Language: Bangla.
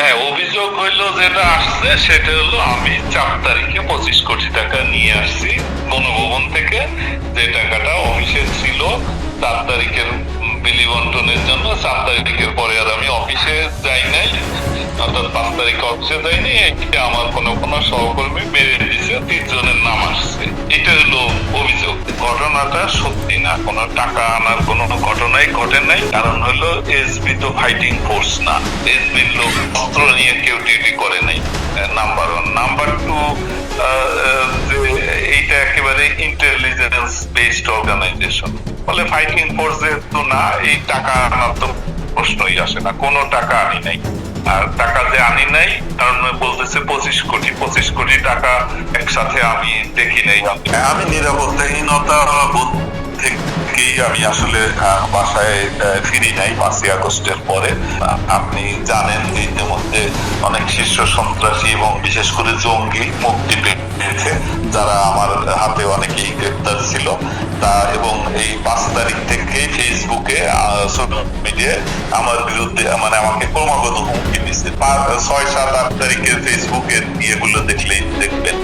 হ্যাঁ, অভিযোগ হইলো যেটা আসছে সেটা হলো আমি 4 তারিখে 25 কোটি টাকা নিয়ে আসছি গণভবন থেকে, যে টাকাটা অফিসে ছিল 4 তারিখের বিলি বন্টনের জন্য। 4 তারিখের পরে আর আমি অফিসে যাই নাই, অর্থাৎ 5 তারিখ অফিসে যাইনি। এটা আমার কোনো সহকর্মী মেরে দিয়েছে, 3 জনের নাম আসছে। এটা হলো অভিযোগ। ঘটনাটা সত্যি না, কোনো টাকা আনার কোনো ঘটনাই ঘটে নাই। কারণ হলো এসবি তো ফাইটিং ফোর্স না, এসবির লোক অস্ত্র নিয়ে কেউ ডিউটি করে নাই, নাম্বার 1। নাম্বার 2, এইটা একেবারে ইন্টেলিজেন্স বেসড অর্গানাইজেশন, ফলে ফাইটিং ফোর্স যেহেতু না, এই টাকা আনার তো প্রশ্নই আসে না। কোনো টাকা আনি নাই। আর টাকা যে আনি নাই, কারণ বলতেছে 25 কোটি টাকা একসাথে আমি দেখি নাই। আমি নিরাপত্তাহীনতা বোধ থেকেই আমি আসলে বাসায় ফিরি নাই 5ই আগস্টের পরে। আপনি জানেন যে ইতিমধ্যে অনেক শীর্ষ সন্ত্রাসী এবং বিশেষ করে জঙ্গি মুক্তি পেয়েছে, যারা আমার হাতে অনেকেই গ্রেপ্তার ছিল। তা এবং এই 5 তারিখ থেকে ফেসবুকে সোশ্যাল মিডিয়ায় আমার বিরুদ্ধে মানে আমাকে ক্রমাগত হুমকি দিচ্ছে। 6, 7, 8 তারিখের ফেসবুকের ইয়েগুলো দেখলেই দেখবেন।